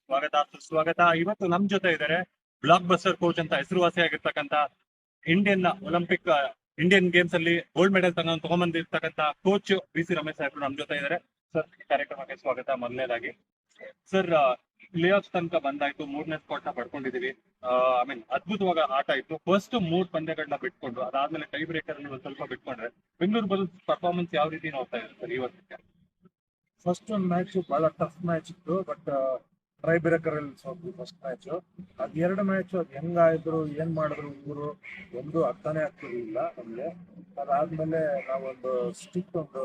ಸ್ವಾಗತ ಸುಸ್ವಾಗತ. ಇವತ್ತು ನಮ್ ಜೊತೆ ಇದ್ದಾರೆ ಬ್ಲಾಕ್ ಬಸ್ಟರ್ ಕೋಚ್ ಅಂತ ಹೆಸರುವಾಸಿಯಾಗಿರ್ತಕ್ಕಂಥ ಇಂಡಿಯನ್ ಒಲಿಂಪಿಕ್ ಇಂಡಿಯನ್ ಗೇಮ್ಸ್ ಅಲ್ಲಿ ಗೋಲ್ಡ್ ಮೆಡಲ್ ತಗೊಂಡ್ಬಂದಿರ್ತಕ್ಕಂಥ ಕೋಚ್ BC ರಮೇಶ್ ಸಾಹೇಬ್ರು ನಮ್ ಜೊತೆ ಇದ್ದಾರೆ. ಸರ್, ಕಾರ್ಯಕ್ರಮಕ್ಕೆ ಸ್ವಾಗತ. ಮೊದಲನೇದಾಗಿ ಸರ್, ಪ್ಲೇ ಆಫ್ ತನಕ ಬಂದಾಯ್ತು, 3ನೇ ಸ್ಪಾಟ್ ನ ಪಡ್ಕೊಂಡಿದೀವಿ. ಅದ್ಭುತವಾಗ ಆಟ ಇತ್ತು. ಫಸ್ಟ್ 3 ಪಂದ್ಯಗಳನ್ನ ಬಿಟ್ಕೊಂಡು ಅದಾದ್ಮೇಲೆ ಟೈ ಬ್ರೇಕರ್ ಅಲ್ಲಿ ಒಂದ್ ಸ್ವಲ್ಪ ಬಿಟ್ಕೊಂಡ್ರೆ ಬೆಂಗಳೂರು ಬುಲ್ಸ್ ಪರ್ಫಾರ್ಮೆನ್ಸ್ ಯಾವ ರೀತಿ ನೋಡ್ತಾ ಇದೆ ಸರ್ ಇವತ್ತಿಗೆ? ಫಸ್ಟ್ ಒಂದು ಮ್ಯಾಚ್ ಬಹಳ ಟಫ್ ಮ್ಯಾಚ್ ಇತ್ತು, ಬಟ್ ಟ್ರೈ ಬ್ರೇಕರ್ ಅಲ್ಲಿ ಸೋತ್ವಿ ಫಸ್ಟ್ ಮ್ಯಾಚ್. ಅದ್ ಎರಡು ಮ್ಯಾಚ್ ಅದ್ ಹೆಂಗಾಯ್ದ್ರು ಏನ್ ಮಾಡಿದ್ರು ಇವರು ಒಂದು ಅರ್ಥನೇ ಆಗ್ತಿರ್ಲಿಲ್ಲ ನಮ್ಗೆ. ಅದಾದ್ಮೇಲೆ ನಾವೊಂದು ಸ್ಟಿಕ್ ಒಂದು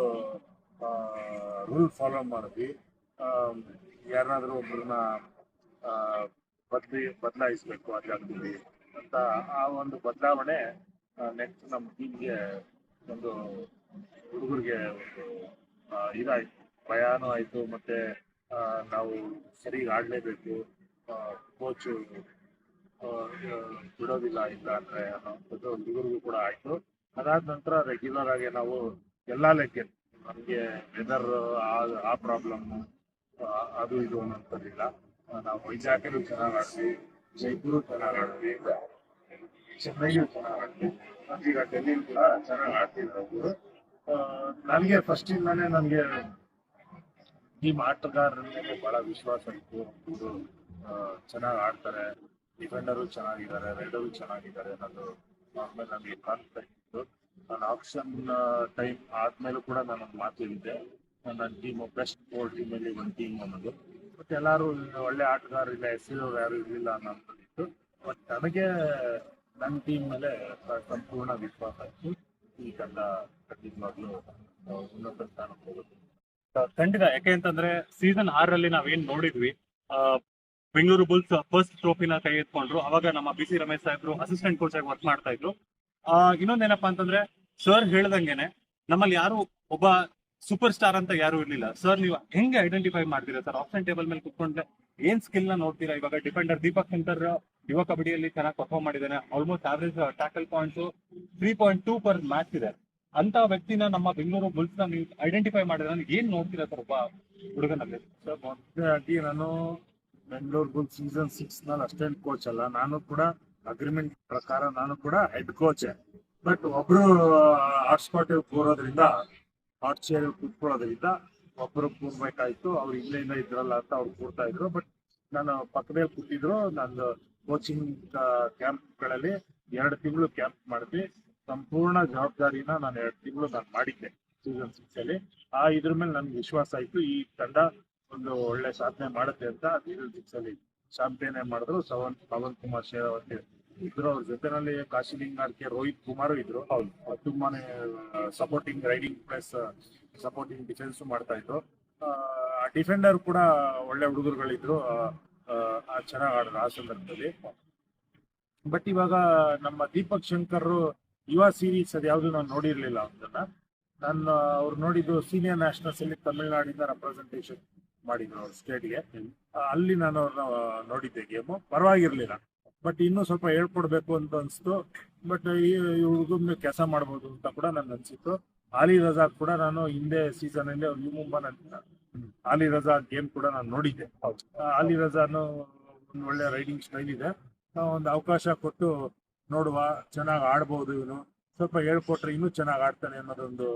ರೂಲ್ ಫಾಲೋ ಮಾಡಿದ್ವಿ. ಯಾರನ್ನಾದ್ರೂ ಒಬ್ಬರನ್ನ ಬದಲಾಯಿಸ್ಬೇಕು ಅದಾಗ್ತೀವಿ ಅಂತ ಆ ಒಂದು ಬದಲಾವಣೆ ನೆಕ್ಸ್ಟ್ ನಮ್ಮ ಟೀಮ್ಗೆ ಒಂದು ಹುಡುಗರಿಗೆ ಒಂದು ಇದಾಯ್ತು, ಭಯಾನೂ ಆಯ್ತು. ಮತ್ತೆ ನಾವು ಸರಿಯಾಗಿ ಆಡ್ಲೇಬೇಕು, ಕೋಚ್ ಬಿಡೋದಿಲ್ಲ ಇಲ್ಲ ಅಂದ್ರೆ ಅನ್ನೋದು ಹುಡುಗರಿಗೂ ಕೂಡ ಆಯ್ತು. ಅದಾದ ನಂತರ ರೆಗ್ಯುಲರ್ ಆಗಿ ನಾವು ಎಲ್ಲಾ ಲೆಕ್ಕ ನಮ್ಗೆ ವೆದರ್ ಆ ಪ್ರಾಬ್ಲಮ್ ಅದು ಇದು ಅನ್ನೋದಿಲ್ಲ. ನಾವು ವೈಜಾಗ್ಯಲ್ಲೂ ಚೆನ್ನಾಗಿ ಆಡ್ತೀವಿ, ಜೈಪುರು ಚೆನ್ನಾಗಿ ಆಡ್ತೀವಿ, ಚೆನ್ನೈಯೂ ಚೆನ್ನಾಗಿ ಆಡ್ತೀವಿ, ಈಗ ಡೆಲ್ಲಿ ಕೂಡ ಚೆನ್ನಾಗಿ ಆಡ್ತಿದ್ರು ಅವರು. ನನಗೆ ಫಸ್ಟ್ ಇಂದಾನೆ ನನಗೆ ಟೀಮ್ ಆಟಗಾರರ ಮೇಲೆ ಬಹಳ ವಿಶ್ವಾಸ ಇತ್ತು. ಅವರು ಚೆನ್ನಾಗಿ ಆಡ್ತಾರೆ, ಡಿಫೆಂಡರು ಚೆನ್ನಾಗಿದ್ದಾರೆ, ರೈಡರು ಚೆನ್ನಾಗಿದ್ದಾರೆ ಅನ್ನೋದು ಆದ್ಮೇಲೆ ನನಗೆ ಕಾನ್ಫಿಡೆಂಟ್ ಇತ್ತು. ನಾನು ಆಪ್ಷನ್ ಟೈಮ್ ಆದ್ಮೇಲೂ ಕೂಡ ನಾನು ಮಾತು ಹೇಳಿದ್ದೆ, ನನ್ನ ಟೀಮ್ ಬೆಸ್ಟ್ 4 ಟೀಮಲ್ಲಿ ಒಂದು ಟೀಮ್ ಅನ್ನೋದು. ಬಟ್ ಎಲ್ಲರೂ ಒಳ್ಳೆ ಆಟಗಾರರಿಲ್ಲ, ಹೆಸರು ಯಾರು ಇರಲಿಲ್ಲ ಅನ್ನೋದಿತ್ತು. ಬಟ್ ನನಗೆ ನನ್ನ ಟೀಮ್ ಮೇಲೆ ಸಂಪೂರ್ಣ ವಿಶ್ವಾಸ ಇತ್ತು. ಈ ತಂಡ ಖಂಡಿತವಾಗ್ಲೂ ಉನ್ನತ ಸ್ಥಾನಕ್ಕೆ ಹೋಗುತ್ತೆ. ಖಂಡಿತ. ಯಾಕೆ ಅಂತಂದ್ರೆ ಸೀಸನ್ 6ರಲ್ಲಿ ನಾವೇನ್ ನೋಡಿದ್ವಿ, ಬೆಂಗಳೂರು ಬುಲ್ಸ್ ಫಸ್ಟ್ ಟ್ರೋಫಿನ ಕೈ ಎತ್ಕೊಂಡ್ರು. ಅವಾಗ ನಮ್ಮ BC ರಮೇಶ್ ಸಾಹೇಬ್ರು ಅಸಿಸ್ಟೆಂಟ್ ಕೋಚ್ ಆಗಿ ವರ್ಕ್ ಮಾಡ್ತಾ ಇದ್ರು. ಇನ್ನೊಂದೇನಪ್ಪಾ ಅಂತಂದ್ರೆ ಸರ್ ಹೇಳ್ದಂಗೆನೆ ನಮ್ಮಲ್ಲಿ ಯಾರು ಒಬ್ಬ ಸೂಪರ್ ಸ್ಟಾರ್ ಅಂತ ಯಾರು ಇರ್ಲಿಲ್ಲ. ಸರ್, ನೀವು ಹೆಂಗೆ ಐಡೆಂಟಿಫೈ ಮಾಡ್ತೀರಾ ಸರ್? ಆಪ್ಷನ್ ಟೇಬಲ್ ಮೇಲೆ ಕುತ್ಕೊಂಡ್ರೆ ಏನ್ ಸ್ಕಿಲ್ ನ ನೋಡ್ತೀರಾ? ಇವಾಗ ಡಿಫೆಂಡರ್ ದೀಪಕ್ ಶಂಕರ್ ಯುವ ಕಬಡ್ಡಿಯಲ್ಲಿ ಚೆನ್ನಾಗಿ ಪರ್ಫಾರ್ಮ್ ಮಾಡಿದ್ದಾನೆ. Almost average tackle points 3.2 per match ಇದೆ. ಅಂತ ವ್ಯಕ್ತಿನ ನಮ್ಮ ಬೆಂಗಳೂರು ಬುಲ್ಸ್ ನ ನೀವು ಐಡೆಂಟಿಫೈ ಮಾಡಿದ್ರೆ ಏನ್ ನೋಡ್ತೀರಾ ಸರ್ ಒಬ್ಬ ಹುಡುಗನಲ್ಲಿ? ಸರ್, ಮೊದಲಾಗಿ ನಾನು ಬೆಂಗಳೂರು ಬುಲ್ಸ್ ಸೀಸನ್ 6 ನಲ್ಲಿ ಅಸಿಸ್ಟೆಂಟ್ ಕೋಚ್ ಅಲ್ಲ, ನಾನು ಕೂಡ ಅಗ್ರಿಮೆಂಟ್ ಪ್ರಕಾರ ನಾನು ಕೂಡ ಹೆಡ್ ಕೋಚ್. ಬಟ್ ಒಬ್ರು ಹಾಟ್ಸ್ಪಾಟ್ ಕೂರೋದ್ರಿಂದ ಹಾಟ್ ಚೇರ್ ಕೂತ್ಕೊಳ್ಳೋದ್ರಿಂದ ಒಬ್ರು ಕೂರ್ಬೇಕಾಯ್ತು. ಅವ್ರು ಇಲ್ಲಿಂದ ಇದ್ರಲ್ಲ ಅಂತ ಅವ್ರು ಕೂರ್ತಾ ಇದ್ರು. ಬಟ್ ನಾನು ಪಕ್ಕದಲ್ಲಿ ಕೂತಿದ್ರು. ನಂದು ಕೋಚಿಂಗ್ ಕ್ಯಾಂಪ್ಗಳಲ್ಲಿ 2 ತಿಂಗಳು ಕ್ಯಾಂಪ್ ಮಾಡಿದ್ವಿ. ಸಂಪೂರ್ಣ ಜವಾಬ್ದಾರಿನ ನಾನು 2 ತಿಂಗಳು ನಾನು ಮಾಡಿದ್ದೆ ಸೀಸನ್ 6 ಅಲ್ಲಿ. ಇದ್ರ ಮೇಲೆ ನನ್ಗೆ ವಿಶ್ವಾಸ ಆಯ್ತು, ಈ ತಂಡ ಒಂದು ಒಳ್ಳೆ ಸಾಧನೆ ಮಾಡುತ್ತೆ ಅಂತ. ಸೀಸನ್ 6 ಅಲ್ಲಿ ಚಾಂಪಿಯನ್ ಮಾಡಿದ್ರು. ಪವನ್ ಕುಮಾರ್ ಶೇರಾವತಿ ಇದ್ರು, ಅವ್ರ ಜೊತೆನಲ್ಲಿ ಕಾಶಿಲಿಂಗಾರ್ಕೆ, ರೋಹಿತ್ ಕುಮಾರ್ ಇದ್ರು. ತುಂಬಾನೇ supporting riding plus supporting defence ಮಾಡ್ತಾ ಇದ್ರು. ಡಿಫೆಂಡರ್ ಕೂಡ ಒಳ್ಳೆ ಹುಡುಗರುಗಳಿದ್ರು, ಚೆನ್ನಾಗಿ ಆಡಿದ್ರು ಆ ಸಂದರ್ಭದಲ್ಲಿ. ಬಟ್ ಇವಾಗ ನಮ್ಮ ದೀಪಕ್ ಶಂಕರ್ ಯುವ ಸೀರೀಸ್ ಅದು ಯಾವ್ದು ನಾನು ನೋಡಿರ್ಲಿಲ್ಲ. ನಾನು ಅವ್ರು ನೋಡಿದ್ದು ಸೀನಿಯರ್ ನ್ಯಾಷನಲ್ಸ್ ಅಲ್ಲಿ ತಮಿಳುನಾಡಿಂದ ರೆಪ್ರೆಸೆಂಟೇಷನ್ ಮಾಡಿದ್ರು ಅವ್ರ ಸ್ಟೇಟ್ಗೆ. ಅಲ್ಲಿ ನಾನು ಅವ್ರನ್ನ ನೋಡಿದ್ದೆ, ಗೇಮು ಪರವಾಗಿರ್ಲಿಲ್ಲ. ಬಟ್ ಇನ್ನೂ ಸ್ವಲ್ಪ ಹೇಳ್ಕೊಡ್ಬೇಕು ಅಂತ ಅನ್ಸ್ತು. ಬಟ್ ಈ ಹುಡುಗನ ಕೆಲಸ ಮಾಡ್ಬೋದು ಅಂತ ಕೂಡ ನನ್ಗೆ ಅನ್ಸಿತ್ತು. ಆಲಿ ರಜಾಕ್ ಕೂಡ ನಾನು ಹಿಂದೆ ಸೀಸನ್ ಅಲ್ಲಿ ಅವ್ರು ಮುಂಬಾ ಆಲಿ ರಜಾ ಗೇಮ್ ಕೂಡ ನಾನು ನೋಡಿದ್ದೆ. ಆಲಿ ರಜಾನು ಒಂದು ಒಳ್ಳೆ ರೈಡಿಂಗ್ ಸ್ಟೈಲ್ ಇದೆ. ಒಂದು ಅವಕಾಶ ಕೊಟ್ಟು ನೋಡುವ, ಚೆನ್ನಾಗಿ ಆಡ್ಬೋದು, ಇವನು ಸ್ವಲ್ಪ ಹೇಳ್ಕೊಟ್ರೆ ಇನ್ನೂ ಚೆನ್ನಾಗಿ ಆಡ್ತಾನೆ ಅನ್ನೋದೊಂದು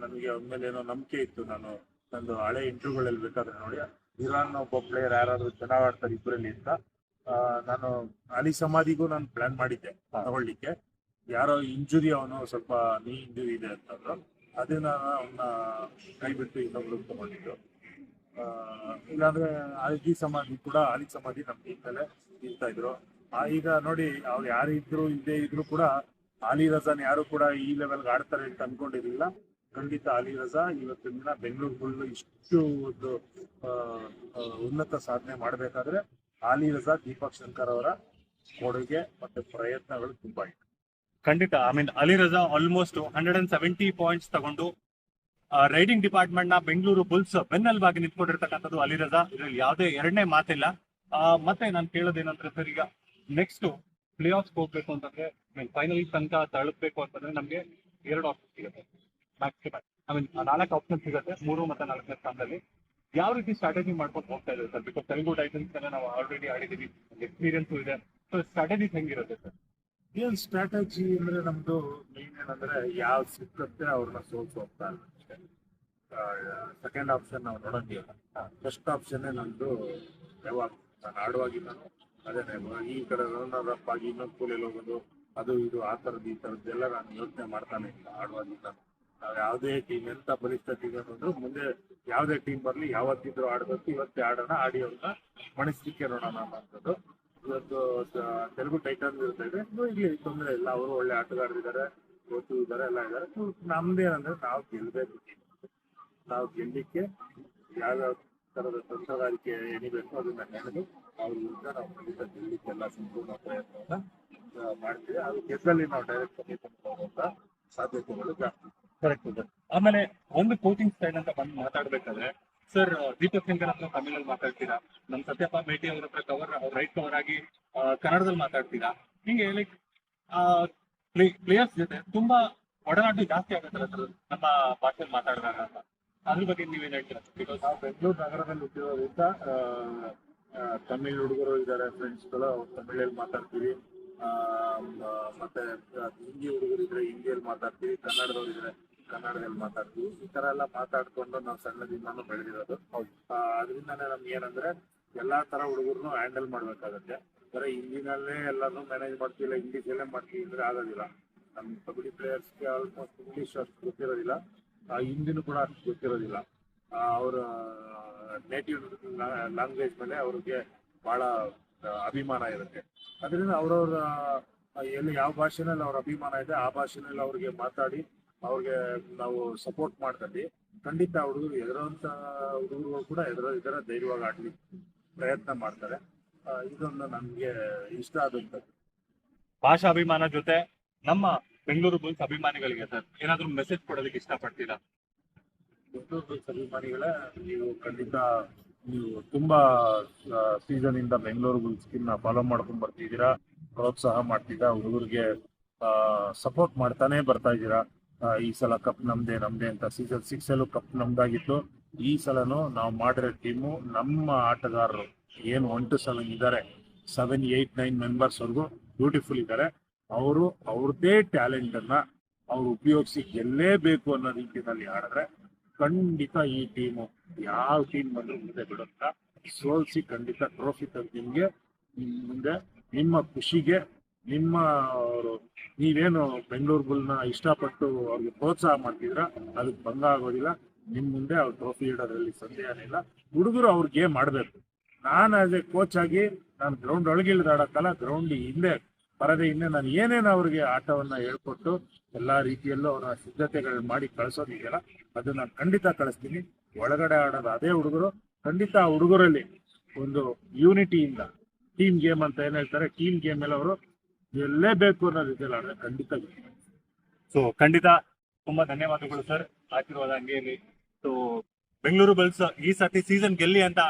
ನನಗೆ ಮೇಲೆ ಏನೋ ನಂಬಿಕೆ ಇತ್ತು. ನಾನು ನಂದು ಹಳೆ ಇಂಟರ್ವ್ಯೂಗಳಲ್ಲಿ ಬೇಕಾದ್ರೆ ನೋಡಿ, ಇರಾನ್ ಒಬ್ಬ ಪ್ಲೇಯರ್ ಯಾರಾದ್ರೂ ಚೆನ್ನಾಗಿ ಆಡ್ತಾರೆ ಇಬ್ಬರಲ್ಲಿ ಅಂತ. ನಾನು ಅಲಿ ಸಮಾಧಿಗೂ ನಾನು ಪ್ಲಾನ್ ಮಾಡಿದ್ದೆ ತಗೊಳ್ಳಿಕ್ಕೆ. ಯಾರೋ ಇಂಜುರಿ, ಅವನು ಸ್ವಲ್ಪ ನೀ ಇಂಜುರಿ ಇದೆ ಅಂತಂದ್ರು. ಅದನ್ನ ಅವನ್ನ ಕೈ ಬಿಟ್ಟು ಇನ್ನೊಬ್ರು ತಗೊಂಡಿದ್ದು. ಇಲ್ಲಾಂದ್ರೆ ಅಲಿ ಸಮಾಧಿ ನಮ್ಮ ಟೀಮ್ ಮೇಲೆ ಇರ್ತಾ ಇದ್ರು. ಈಗ ನೋಡಿ, ಅವ್ರು ಯಾರು ಇದ್ರು ಇಲ್ಲದೆ ಇದ್ರು ಕೂಡ ಆಲಿ ರಜಾನ್ ಯಾರು ಕೂಡ ಈ ಲೆವೆಲ್ಗೆ ಆಡ್ತಾರೆ ಅಂತ ಅನ್ಕೊಂಡಿರ್ಲಿಲ್ಲ. ಖಂಡಿತ ಆಲಿ ರಜಾ ಇವತ್ತಿನ ದಿನ ಬೆಂಗಳೂರು ಬುಲ್ ಇಷ್ಟು ಒಂದು ಉನ್ನತ ಸಾಧನೆ ಮಾಡಬೇಕಾದ್ರೆ ಆಲಿ ರಜಾ, ದೀಪಕ್ ಶಂಕರ್ ಅವರ ಕೊಡುಗೆ ಮತ್ತೆ ಪ್ರಯತ್ನಗಳು ತುಂಬಾ ಇದೆ. ಖಂಡಿತ. ಅಲಿ ರಜಾ ಆಲ್ಮೋಸ್ಟ್ 170 ಪಾಯಿಂಟ್ಸ್ ತಗೊಂಡು ರೈಡಿಂಗ್ ಡಿಪಾರ್ಟ್ಮೆಂಟ್ ನ ಬೆಂಗಳೂರು ಬುಲ್ಸ್ ಬೆನ್ನೆಲುಬಾಗಿ ನಿಂತ್ಕೊಂಡಿರ್ತಕ್ಕಂಥದ್ದು ಅಲಿ ರಜಾ. ಇದರಲ್ಲಿ ಯಾವುದೇ ಎರಡನೇ ಮಾತಿಲ್ಲ. ಮತ್ತೆ ನಾನು ಕೇಳೋದೇನಂದ್ರೆ ಸರ್, ಈಗ ನೆಕ್ಸ್ಟ್ ಪ್ಲೇ ಆಫ್ ಹೋಗ್ಬೇಕು ಅಂತಂದ್ರೆ, ಫೈನಲ್ ತನಕ ತಲುಪಬೇಕು ಅಂತಂದ್ರೆ ನಮ್ಗೆ 2 ಆಪ್ಷನ್ ಸಿಗುತ್ತೆ ಮ್ಯಾಕ್ಸಿಮಮ್. 4 ಆಪ್ಷನ್ ಸಿಗುತ್ತೆ, 3 ಮತ್ತು 4ನೇ ಸ್ಥಾನದಲ್ಲಿ. ಯಾವ ರೀತಿ ಸ್ಟ್ರಾಟಜಿ ಮಾಡ್ಕೊಂಡು ಹೋಗ್ತಾ ಇದೆ ಸರ್? ಬಿಕಾಸ್ ತೆಲುಗು ಟೈಟನ್ಸ್ ನಾವು ಆಲ್ರೆಡಿ ಆಡಿದೀವಿ, ಎಕ್ಸ್ಪೀರಿಯನ್ಸ್ ಇದೆ. ಸೊ ಸ್ಟ್ರಾಟಜಿ ಹೆಂಗಿರುತ್ತೆ ಸರ್? ಏನ್ ಸ್ಟ್ರಾಟಜಿ ಅಂದ್ರೆ ನಮ್ದು ಮೇನ್ ಏನಂದ್ರೆ ಯಾವ್ದು ಸಿಕ್ಕತ್ತೆ ಅವ್ರನ್ನ ಸೋಲ್ಸಿ ಹೋಗ್ತಾ ಇಲ್ಲ ಅಷ್ಟೇ. ಸೆಕೆಂಡ್ ಆಪ್ಷನ್ ನಾವು ನೋಡಂಗಿಲ್ಲ. ಫಸ್ಟ್ ಆಪ್ಷನ್ ನಮ್ದು ಯಾವಾಗ ನಾನು ಆಡುವಾಗಿಲ್ಲ ಅದೇನೆ ಈ ಕಡೆ ರನ್ನರ್ ಅಪ್ ಆಗಿ ಇನ್ನೊಂದು ಕೂಲಿಯಲ್ಲಿ ಹೋಗೋದು, ಅದು ಇದು ಆ ಥರದ್ದು ಈ ಥರದ್ದೆಲ್ಲ ನಾನು ಯೋಚನೆ ಮಾಡ್ತಾನೆ ಇಲ್ಲ ಆಡುವಾಗಿಲ್ಲ. ನಾವು ಯಾವುದೇ ಟೀಮ್ ಎಂತ ಬಲಿಷ್ಠ ಟೀಮ್ ಅನ್ನೋದು ಮುಂದೆ ಯಾವುದೇ ಟೀಮ್ ಬರಲಿ ಯಾವತ್ತಿದ್ರು ಆಡಬೇಕು, ಇವತ್ತೇ ಆಡೋಣ, ಆಡಿ ಅವ್ರನ್ನ ಮಣಿಸ್ಲಿಕ್ಕೆ ನೋಡೋಣ ಅನ್ನೋದು. ಇವತ್ತು ತೆಲುಗು ಟೈಟನ್ಸ್ ಇರ್ತಾ ಇದೆ, ಇಲ್ಲಿ ತೊಂದರೆ ಇಲ್ಲ, ಅವರು ಒಳ್ಳೆ ಆಟಗಾರರಿದ್ದಾರೆ, ಕೋಚು ಇದ್ದಾರೆ, ಎಲ್ಲ ಇದ್ದಾರೆ. ನಮ್ದೇನಂದ್ರೆ ನಾವು ಗೆಲ್ಬೇಕು, ನಾವು ಗೆಲ್ಲಲಿಕ್ಕೆ ಯಾವ್ಯಾವ ಥರದ ತಂತ್ರಗಾರಿಕೆ ಏನಿಬೇಕು ಅದನ್ನ ಹೆಣೆದು ಅವ್ರಿಂದ ನಾವು ಖಂಡಿತ ಗೆಲ್ಲಲಿಕ್ಕೆ ಎಲ್ಲ ಸಂಪೂರ್ಣ ಪ್ರಯತ್ನವನ್ನ ಮಾಡ್ತೀವಿ. ಅದು ಗೆದ್ದಲ್ಲಿ ನಾವು ಡೈರೆಕ್ಟ್ ಹೋಗುವಂತ ಸಾಧ್ಯತೆಗಳು ಜಾಸ್ತಿ. Correct sir. ಆಮೇಲೆ ಒಂದು ಕೋಚಿಂಗ್ ಸ್ಟೈಲ್ ಅಂತ ಬಂದು ಮಾತಾಡ್ಬೇಕಾದ್ರೆ ಸರ್, ದೀಪಕ್ ಸಿಂಗ್ ಹತ್ರ ತಮಿಳಲ್ಲಿ ಮಾತಾಡ್ತೀರಾ, ನಮ್ ಸತ್ಯಪ್ಪ ಮೇಟಿ ಅವ್ರ ಹತ್ರ ಕವರ್ ರೈಟ್ ಕವರ್ ಆಗಿ ಕನ್ನಡದಲ್ಲಿ ಮಾತಾಡ್ತೀರಾ. ಹಿಂಗೆ ಲೈಕ್ ಪ್ಲೇಯರ್ಸ್ ಜೊತೆ ತುಂಬಾ ಒಡನಾಟ ಜಾಸ್ತಿ ಆಗುತ್ತಲ್ಲ ಸರ್ ನಮ್ಮ ಭಾಷೆಯಲ್ಲಿ ಮಾತಾಡಿದಾಗ ಅಂತ. ಅದ್ರ ಬಗ್ಗೆ ನೀವೇನ್ ಹೇಳ್ತೀರಾ? ಬಿಕಾಸ್ ನಾವು ಬೆಂಗಳೂರು ನಗರದಲ್ಲಿ ಹುಟ್ಟಿರೋದ್ರಿಂದ ತಮಿಳ್ ಹುಡುಗರು ಇದ್ದಾರೆ, ಫ್ರೆಂಡ್ಸ್ಗಳು, ತಮಿಳಲ್ಲಿ ಮಾತಾಡ್ತೀವಿ. ಮತ್ತೆ ಹಿಂದಿ ಹುಡುಗರು ಇದ್ರೆ ಹಿಂದಿಯಲ್ಲಿ ಮಾತಾಡ್ತೀವಿ, ಕನ್ನಡದವ್ರು ಇದ್ರೆ ಕನ್ನಡದಲ್ಲಿ ಮಾತಾಡ್ತೀವಿ. ಈ ತರ ಎಲ್ಲ ಮಾತಾಡ್ಕೊಂಡು ನಾವು ಸಣ್ಣದಿಂದಾನು ಬೆಳೆದಿರೋದು. ಅದರಿಂದಾನೇ ನಮ್ಗೆ ಏನಂದ್ರೆ ಎಲ್ಲಾ ತರ ಹುಡುಗರ್ನು ಹ್ಯಾಂಡಲ್ ಮಾಡ್ಬೇಕಾಗತ್ತೆ. ಬರೀ ಹಿಂದಿನಲ್ಲೇ ಎಲ್ಲಾನು ಮ್ಯಾನೇಜ್ ಮಾಡ್ತೀವಿ, ಇಲ್ಲ ಇಂಗ್ಲೀಷಲ್ಲೇ ಮಾಡ್ತೀವಿ ಅಂದ್ರೆ ಆಗೋದಿಲ್ಲ. ನಮ್ಮ ಕಬಡ್ಡಿ ಪ್ಲೇಯರ್ಸ್ಗೆ ಆಲ್ಮೋಸ್ಟ್ ಇಂಗ್ಲೀಷ್ ಅಷ್ಟು ಗೊತ್ತಿರೋದಿಲ್ಲ, ಹಿಂದಿನೂ ಕೂಡ ಅಷ್ಟು ಗೊತ್ತಿರೋದಿಲ್ಲ. ಅವರ ನೇಟಿವ್ ಲ್ಯಾಂಗ್ವೇಜ್ ಮೇಲೆ ಅವ್ರಿಗೆ ಬಹಳ ಅಭಿಮಾನ ಇರುತ್ತೆ. ಅದರಿಂದ ಅವ್ರವ್ರ ಎಲ್ಲಿ ಯಾವ ಭಾಷೆನಲ್ಲಿ ಅವ್ರ ಅಭಿಮಾನ ಇದೆ ಆ ಭಾಷೆನಲ್ಲಿ ಅವ್ರಿಗೆ ಮಾತಾಡಿ ಅವ್ರಿಗೆ ನಾವು ಸಪೋರ್ಟ್ ಮಾಡ್ಕೊಂಡು ಖಂಡಿತ ಹುಡುಗರು ಎದುರುವಂತ ಹುಡುಗರು ಕೂಡ ಇದರ ಧೈರ್ಯವಾಗಿ ಆಡ್ಲಿಕ್ಕೆ ಪ್ರಯತ್ನ ಮಾಡ್ತಾರೆ. ಇದೊಂದು ನಮ್ಗೆ ಇಷ್ಟ ಆದಂಥದ್ದು. ಭಾಷಾ ಅಭಿಮಾನ ಜೊತೆ ನಮ್ಮ ಬೆಂಗಳೂರು ಬುಲ್ಸ್ ಅಭಿಮಾನಿಗಳಿಗೆ ಸರ್ ಏನಾದ್ರು ಮೆಸೇಜ್ ಕೊಡೋದಕ್ಕೆ ಇಷ್ಟಪಡ್ತೀರಾ? ಬೆಂಗಳೂರು ಬುಲ್ಸ್ ಅಭಿಮಾನಿಗಳೇ, ನೀವು ಖಂಡಿತ ನೀವು ತುಂಬಾ ಸೀಸನ್ ಇಂದ ಬೆಂಗಳೂರು ಬುಲ್ಸ್ ಫಾಲೋ ಮಾಡ್ಕೊಂಡ್ ಬರ್ತಿದ್ದೀರಾ, ಪ್ರೋತ್ಸಾಹ ಮಾಡ್ತಿದ್ದೀರಾ, ಹುಡುಗರಿಗೆ ಸಪೋರ್ಟ್ ಮಾಡ್ತಾನೆ ಬರ್ತಾ ಇದ್ದೀರಾ. ಈ ಸಲ ಕಪ್ ನಮ್ದೇ ಅಂತ ಸೀಸನ್ 6 ಅಲ್ಲೂ ಕಪ್ ನಮ್ದಾಗಿತ್ತು. ಈ ಸಲನು ನಾವು ಮಾಡಿರೋ ಟೀಮು ನಮ್ಮ ಆಟಗಾರರು ಏನು 1 to 7 ಇದ್ದಾರೆ, 7, 8, 9 ಮೆಂಬರ್ಸ್ ವರ್ಗು ಬ್ಯೂಟಿಫುಲ್ ಇದ್ದಾರೆ. ಅವರು ಅವ್ರದ್ದೇ ಟ್ಯಾಲೆಂಟ್ ಅನ್ನ ಅವ್ರು ಉಪಯೋಗಿಸಿ ಗೆಲ್ಲೇಬೇಕು ಅನ್ನೋ ರೀತಿಯಲ್ಲಿ ಆಡಿದ್ರೆ ಖಂಡಿತ ಈ ಟೀಮು ಯಾವ ಟೀಮ್ ಬಂದ್ರು ಮುಂದೆ ಬಿಡುತ್ತಾ ಸೋಲ್ಸಿ ಖಂಡಿತ ಟ್ರೋಫಿ ತಂದು ನಿಮ್ಗೆ ಮುಂದೆ ನಿಮ್ಮ ಖುಷಿಗೆ ನಿಮ್ಮ ನೀವೇನು ಬೆಂಗಳೂರು ಬುಲ್ನ ಇಷ್ಟಪಟ್ಟು ಅವ್ರಿಗೆ ಪ್ರೋತ್ಸಾಹ ಮಾಡ್ತಿದ್ರ ಅದಕ್ಕೆ ಭಂಗ ಆಗೋದಿಲ್ಲ. ನಿಮ್ ಮುಂದೆ ಅವ್ರ ಟ್ರೋಫಿ ಇಡೋದ್ರಲ್ಲಿ ಸಂದೇಹನೇ ಇಲ್ಲ. ಹುಡುಗರು ಅವ್ರ ಗೇಮ್ ಆಡ್ಬೇಕು. ನಾನು ಆಸ್ ಎ ಕೋಚ್ ಆಗಿ ನಾನು ಗ್ರೌಂಡ್ ಒಳಗಿಳಿದು ಆಡಕ್ಕಲ್ಲ, ಗ್ರೌಂಡ್ ಹಿಂದೆ ಬರದೆ ಹಿಂದೆ ನಾನು ಏನೇನು ಅವ್ರಿಗೆ ಆಟವನ್ನ ಹೇಳ್ಕೊಟ್ಟು ಎಲ್ಲಾ ರೀತಿಯಲ್ಲೂ ಅವರ ಸಿದ್ಧತೆಗಳು ಮಾಡಿ ಕಳಿಸೋದಿದೆಯಲ್ಲ ಅದು ನಾನು ಖಂಡಿತ ಕಳಿಸ್ತೀನಿ. ಒಳಗಡೆ ಆಡೋದು ಅದೇ ಹುಡುಗರು. ಖಂಡಿತ ಆ ಹುಡುಗರಲ್ಲಿ ಒಂದು ಯೂನಿಟಿಯಿಂದ ಟೀಮ್ ಗೇಮ್ ಅಂತ ಏನ್ ಹೇಳ್ತಾರೆ, ಟೀಮ್ ಗೇಮ್ ಮೇಲೆ ಅವರು ಗೆಲ್ಲೇಬೇಕು ಅನ್ನೋ ರೀತಿಯಲ್ಲಿ ಆಡಿದ್ರೆ ಖಂಡಿತ. ಸೊ ಖಂಡಿತ ತುಂಬಾ ಧನ್ಯವಾದಗಳು ಸರ್, ಆಶೀರ್ವಾದ ಹಂಗೆ ಇರಲಿ. ಸೊ ಬೆಂಗಳೂರು ಬುಲ್ಸ್ ಈ ಸತಿ ಸೀಸನ್ ಗೆಲ್ಲಿ ಅಂತ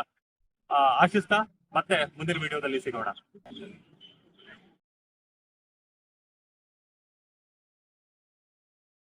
ಆಶಿಸ್ತಾ ಮತ್ತೆ ಮುಂದಿನ ವಿಡಿಯೋದಲ್ಲಿ ಸಿಗೋಣ.